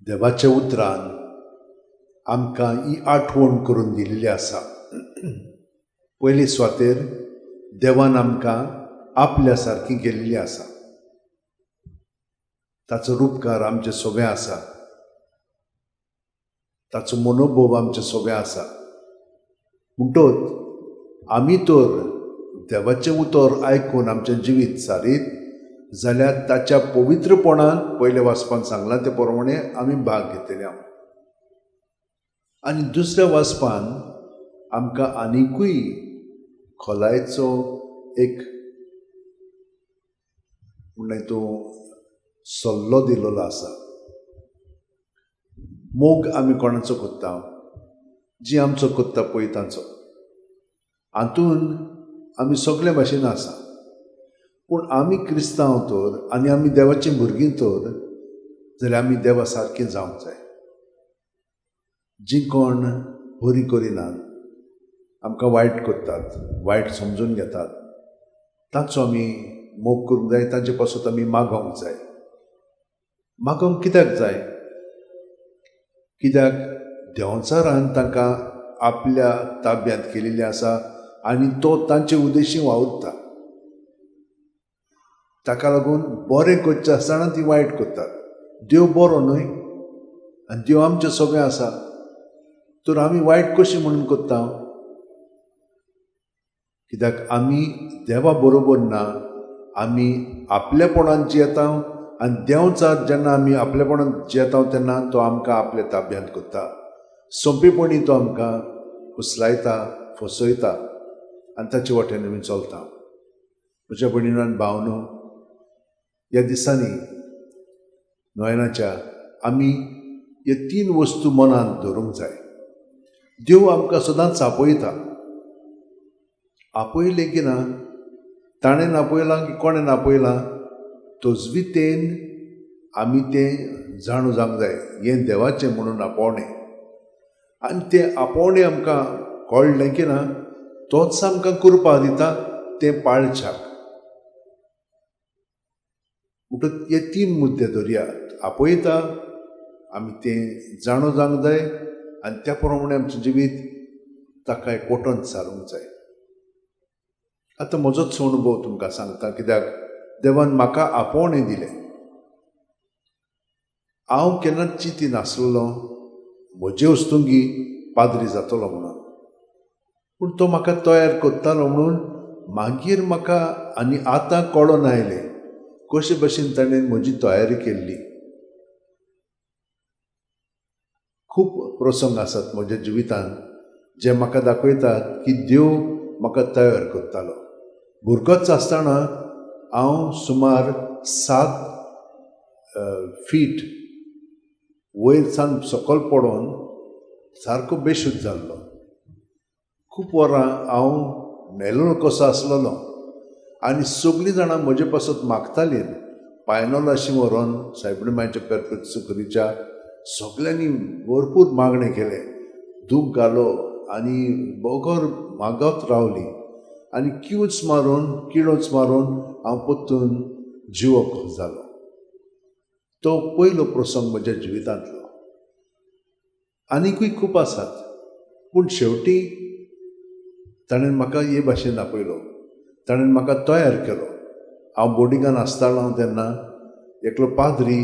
देवाच्या उतरान आमकां ही आठवण करून दिलेली आसा. पयली सुवातेर देवान आमकां आपल्या सारकी केलेली आसा. ताचो उपकार आमचे सोबे आसा, ताचो मनोभव आमचे सोबे आसा. म्हणटोच आमी तर देवाचें उतर आयकून आमचें जिवीत सारीत जाल्यार ताच्या पवित्रपणान पयले वाचपान सांगलां ते प्रमाणे आमी भाग घेतले आहोत. आनी दुसऱ्या वाचपान आमकां आनिकूय खोलायेचो एक म्हणल्यार तो सल्लो दिलेलो आसा. मोग आमी कोणाचो कोत्ता? जी आमचो कोत्ता पळय ताचो. हातून आमी सगळे भाशेन आसा, पूण आमी क्रिस्तांव तर आनी आमी देवाचीं भुरगीं तर जाल्यार आमी देवा सारकीं जावंक जाय. जी कोण बरी करिनात, आमकां वायट करतात, वायट समजून घेतात, ताचो आमी मोग करूंक जाय. तांचे पासून आमी मागोवंक जाय. मागोवंक कित्याक जाय? कित्याक देंवचारान तांकां आपल्या ताब्यांत केलेली आसा आनी तो तांचे उद्देशी वावुरता. ताका लागून बरें करचें आसतना ती वायट करतात. देव बरो न्हय आनी देव आमचें सगळें आसा, तर आमी वायट कशी म्हणून करता? कित्याक आमी देवा बरोबर ना, आमी आपलेपणान जियेता आनी देंवचार जेन्ना आमी आपलेपणान जियेता तेन्ना तो आमकां आपल्या ताब्यांत करता. सोंपेपणी तो आमकां फुसलायता, फसयता आनी ताचे वाटेन आमी चलता. म्हज्या भयणीनो आनी भावनो, ह्या दिसांनी नोयनाच्या आमी हे 3 वस्तू मनांत दवरूंक जाय. देव आमकां सदांच आपयता. आपयलें की ना, ताणें आपयलां की कोणें आपयलां, तोजवितेन आमी तें जाणू जावंक जाय. हें देवाचें म्हणून आपोवणें. आनी तें आपोवणें आमकां कळ्ळें की ना, तोच आमकां कृपा दिता तें पाळच्याक. म्हणटच हे 3 मुद्दे धरयात. आपयता, आमी तें जाणू जावंक जाय आनी त्या प्रमाणे आमचें जिवीत ताका एकवटून चालूंक जाय. आतां म्हजोच अणभव तुमकां सांगता, कित्याक देवान म्हाका आपोवणें दिलें. हांव केन्नाच चिंती नासलेलो म्हजे वस्तुंगी पाद्री जातलो म्हणून, पूण तो म्हाका तयार करतालो म्हणून मागीर म्हाका आनी आतां कळोन आयलें कशे भशेन ताणें म्हजी तयारी केल्ली. खूब प्रसंग आसात म्हज्या जिवितांत जे म्हाका दाखयतात की देव म्हाका तयार करतालो. भुरगोच आसतना हांव सुमार 7 फीट वयर सावन सकयल पडोन सारको बेशुद्ध जाल्लो. खूब वरां हांव मेलोलो कसो आसलेलो आनी सगळीं जाणां म्हजे पासत मागतालीं. पायनोलाशी व्हरोन सायबिणमाच्या पेरकुरीच्या सगळ्यांनी भरपूर मागणें केलें. दूख घालो आनी बोगोर मागत रावली आनी किळूच मारून हांव परतून जिवोक जालो. तो पयलो प्रसंग म्हज्या जिवितांतलो. आनिकूय खूब आसात, पूण शेवटी ताणें म्हाका हे भाशेन आपयलो. ताणें म्हाका तयार केलो. हांव बोर्डिंगान आसतालो तेन्ना एकलो पाद्री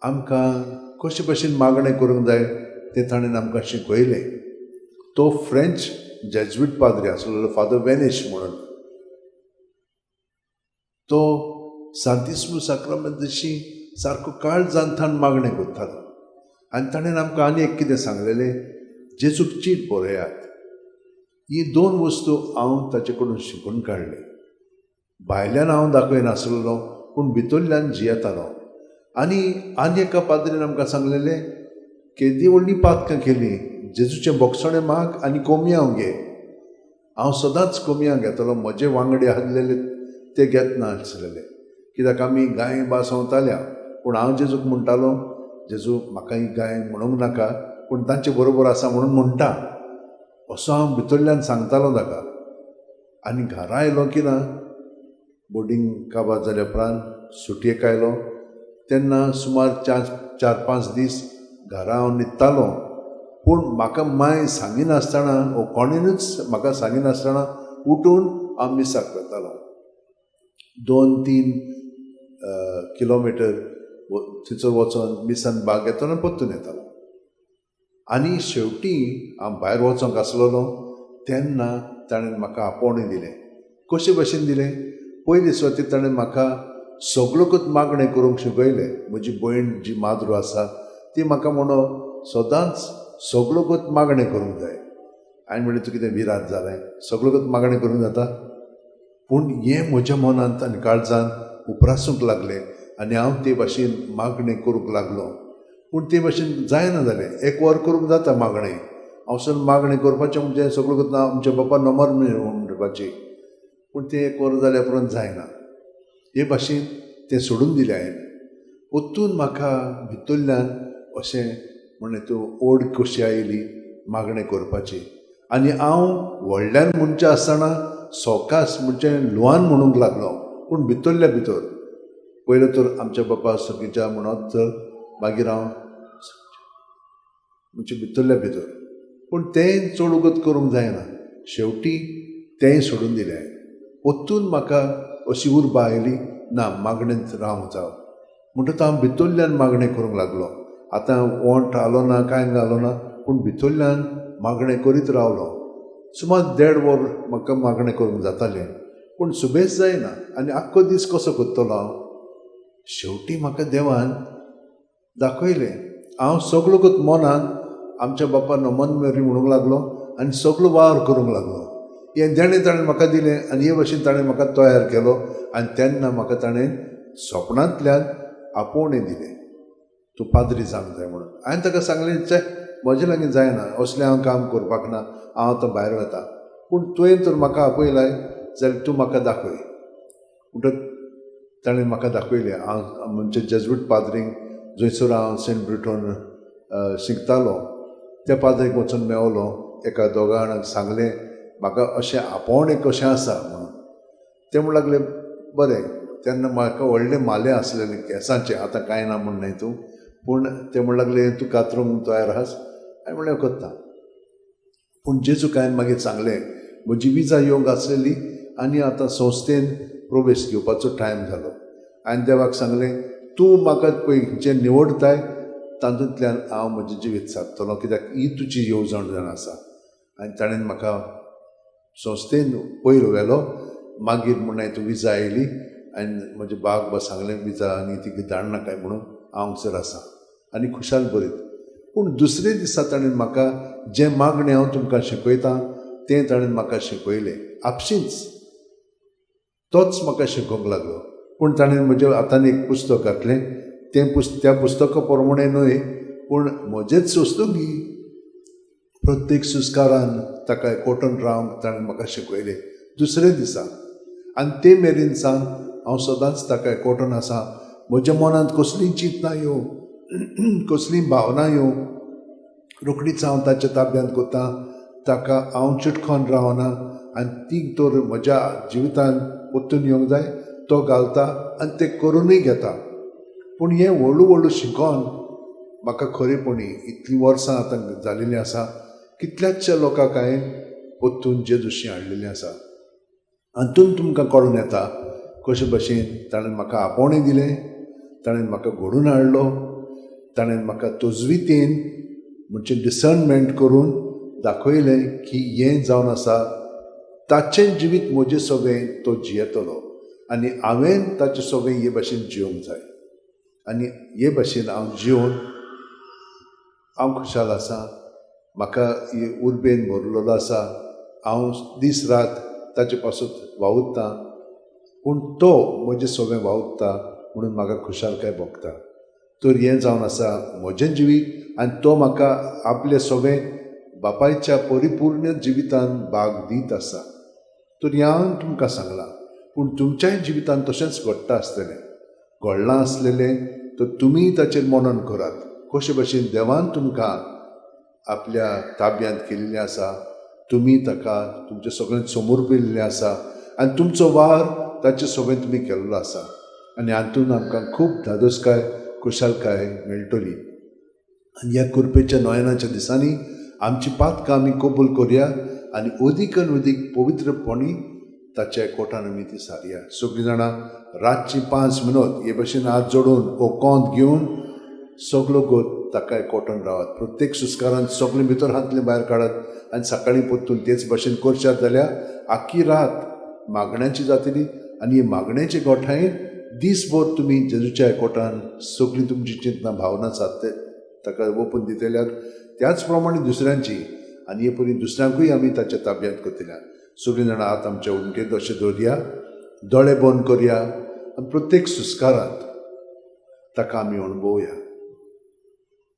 आमकां कशे भशेन मागणें करूंक जाय तें ताणें आमकां शिकयलें. तो फ्रेंच जेजुईट पाद्री आसलेलो, फादर वेनेश म्हणून. तो सांतिस्मो साक्रामेंताची सारको काळजांतान मागणें करतालो. आनी ताणें आमकां आनी एक कितें सांगलेलें, जेजूक चीट बरयात. ही 2 वस्तू हांव ताचे कडून शिकून काडले. भायल्यान हांव दाखयनासलेलो पूण भितरल्यान जियेतालो. आनी एका पाद्रीन आमकां सांगलेलें, केदी व्हडली पातकां केली, जेजूचें बोगसणें माग आनी कोमयां घे. हांव सदांच कोमयां घेतालो. म्हजे वांगडी आसलेले ते घेत नासलेले, कित्याक आमी गाय बासवताल्या. पूण हांव जेजूक म्हणटालो, जेजू म्हाका ही गाय म्हणूंक नाका, पूण तांचे बरोबर आसा म्हणून म्हणटा, असो हांव भितरल्यान सांगतालो ताका. आनी घरा आयलो की ना, बोर्डींग काबार जाल्या उपरांत सुटयेक आयलो तेन्ना सुमार 4-5 दीस घरा हांव न्हिदतालो. पूण म्हाका माय सांगिनासतना वो कोणेनूच म्हाका सांगिनासतना उठून हांव मिसाक वतालो. 2-3 किलोमिटर थंयसर वचोन मिसान बाग येतालो आनी परतून येतालो. आनी शेवटी हांव भायर वचोंक आसलोलो तेन्ना ताणें म्हाका आपोवणें दिलें. कशे भशेन दिलें? पयले सुवातेर ताणें म्हाका सगळोकूच मागणें करूंक शिकयलें. म्हजी भयण जी माद्रू आसा ती म्हाका म्हणो सदांच सगळोकूच मागणें करूंक जाय. हांवें म्हणलें तूं कितें विरात जालें, सगळोकूच मागणें करूंक जाता? पूण हें म्हज्या मनांत आनी काळजांत उप्रासूंक लागलें आनी हांव ते भाशेन मागणें करूंक लागलो. पूण ते भाशेन जायना जालें. 1 वर करूंक जाता मागणें. हांवसर मागणें करपाचें म्हणजे सगळोकूच आमच्या बापा नंबर म्हणपाची. पूण तें 1 वर जाल्या उपरांत जायना. हे भाशेन तें सोडून दिलें हांवें. ओतून म्हाका भितरल्यान अशें म्हणलें तूं ओड कशी आयली मागणें करपाची. आनी हांव व्हडल्यान म्हणचें आसतना सोकास म्हणजे ल्हान म्हणूंक लागलो. पूण भितरल्या भितर पयलो तर आमच्या बापा सगळीच्या म्हणत तर मागीर हांव म्हणजे भितरल्या भितर. पूण तें चड उगत करूंक जायना. शेवटी तेंय सोडून दिलें हांवें. ओतून म्हाका अशी उर्बा आयली ना मागणेंत रावंक जाय म्हणटच हांव भितरल्यान मागणें करूंक लागलो. आतां वोंट आलो ना कांय घालो ना पूण भितरल्यान मागणें करीत रावलो. सुमार 1.5 वर म्हाका मागणें करूंक जातालें. पूण सुबेज जायना आनी आख्खो दीस कसो करतलो हांव. शेवटी म्हाका देवान दाखयलें. हांव सगळोकूच मनान आमच्या बापा नमन मेरी म्हणूंक लागलो आनी सगळो वावर करूंक लागलो. हें देणें ताणें म्हाका दिलें आनी हे भाशेन ताणें म्हाका तयार केलो. आनी तेन्ना म्हाका ताणें स्वप्नांतल्यान आपोवणें दिलें, तूं पाद्री जावंक जाय म्हणून. हांवें ताका सांगलें चे म्हजे लागीं जायना, असलें हांव काम करपाक ना, हांव आतां भायर वता. पूण तुवें तर म्हाका आपयलाय जाल्यार तूं म्हाका दाखय म्हणटच ताणें म्हाका दाखयलें. हांव म्हणजे जेजुईट पाद्रींक जंयसर हांव सेंट ब्रिटन शिकतालो त्या पाद्रीक वचून मेवलो. एका 2 जाणांक सांगलें म्हाका अशें आपोवणें कशें आसा म्हणून. ते म्हणूंक लागले बरें. तेन्ना म्हाका व्हडले माले आसलेले केंसाचे, आतां कांय ना म्हण न्हय तूं. पूण ते म्हणूंक लागले तूं कातरूंक तयार आहास? हांवें म्हणलें करता. पूण जेजूक हांवें मागीर सांगलें म्हजी विजा येवंक आसलेली आनी आतां संस्थेन प्रवेश घेवपाचो टायम जालो. हांवें देवाक सांगलें तूं म्हाका पळय जें निवडताय तातूंतल्यान हांव म्हजें जिवीत सारतलो, कित्याक ही तुजी येवजण जावन आसा. आनी ताणें म्हाका संस्थेन पयर व्हेलो. मागीर म्हण हांवें विजा आयली आनी म्हजे बाग बा सांगलें विजा आनी ती धाडनाकाय म्हणून हांव हांगसर आसा आनी खुशाल बरीत. पूण दुसरे दिसा ताणें म्हाका जें मागणें हांव तुमकां शिकयतां तें ताणें म्हाका शिकयलें. आपशींच तोच म्हाका शिकोवंक लागलो. पूण ताणें म्हज्या हातान एक पुस्तक घातलें. त्या पुस्तका प्रमाणे न्हय पूण म्हजेच सुस्तुकी प्रत्येक सुस्कारान ताका एकवटून रावंक ताणें म्हाका शिकयलें दुसरे दिसा. आनी ते मेरेन सावन हांव सदांच ताका एकवटून आसा. म्हज्या मनांत कसलीय चिंतना येवं, कसलीय भावना येवं, रोखडीच हांव ताच्या ताब्यांत करतां. ताका हांव चिटकोन रावना आनी ती तर म्हज्या जिवितान परतून येवंक जाय तो घालता आनी तें करूनय घेता. पूण हें व्हडू व्हडू शिकोन म्हाका खरेपणी इतलीं वर्सां आतां जालेलीं आसा. कितल्याशा लोकांक हांवें परतून जेजूशी हाडलेलीं आसा. हातून तुमकां कळून येता कशे भशेन ताणें म्हाका आपोवणें दिलें, ताणें म्हाका घडून हाडलो, ताणें म्हाका तोजवितेन म्हणजे डिसर्नमेंट करून दाखयलें की हें जावन आसा ताचें जिवीत म्हजें सगळें तो जियेतलो आनी हांवें ताचें सगळें हे भाशेन जियोंक जाय. आनी हे भाशेन हांव जिवन हांव खुशाल आसा. म्हाका उर्बेन भरलेलो आसा. हांव दीस रात ताचे पासून वावुरतां. पूण तो म्हजें सगळें वावुरता म्हणून म्हाका खुशालकाय भोगता. तर हें जावन आसा म्हजें जिवीत आनी तो म्हाका आपलें सगळें बापायच्या परिपूर्ण जिवितान भाग दीत आसा. तर हें हांवें तुमकां सांगलां. पूण तुमच्याय जिवितान तशेंच घडटा आसतलें. घडलां आसलेलें तर तुमी ताचेर मनन करात. कशे भशेन देवान तुमकां आपल्या ताब्यांत केल्लें आसा. तुमी ताका तुमचें सगळें समोर पयल्लें आसा आनी तुमचो वार ताचें सगळें तुमी केल्लो आसा. आनी हातूंत आमकां खूब धादोसकाय खुशालकाय मेळटली. आनी ह्या कृपेच्या नोयनाच्या दिसांनी आमची पातकां आमी कबूल करुया आनी अदीकन अदीक पवित्रपणी ताच्या एकवटान आमी ती सारया. सगळीं जाणां रातची 5 मिनट हे भशेन हात जोडून हो कोंत घेवन सगळो गोत ताका एकवटान रावात. प्रत्येक सुस्कारांत सगळें भितर हातले भायर काडत आनी सकाळीं परतून तेच भशेन करशात जाल्यार आख्खी रात मागण्याची जातली आनी हे मागण्याचे गोठायेन दीसभर तुमी जेजूच्या एकवटान सगळीं तुमची चिंतना भावना सादते ताका ओपून दितल्यात. त्याच प्रमाणे दुसऱ्यांची आनी हे परी दुसऱ्यांकूय आमी ताच्या ताब्यांत करतल्या. सगळीं जाणां आत आमच्या उंटेंत अशें दवरया, दोळे बंद करया आनी प्रत्येक सुस्कारांत ताका आमी अणभवया.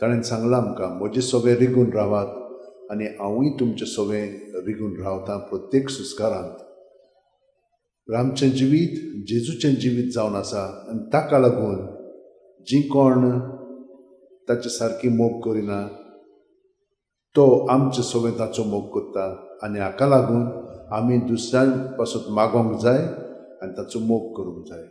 ताणें सांगलां आमकां म्हजे सवे रिगून रावात आनी हांवूय तुमचे सवे रिगून रावतां प्रत्येक सुस्कारांत. आमचें जिवीत जेजूचें जिवीत जावन आसा आनी ताका लागून जी कोण ताचे सारकी मोग करिना तो आमचे सवे ताचो मोग करता आनी हाका लागून आमी दुसऱ्यां पासून मागोंक जाय आनी ताचो मोग करूंक जाय.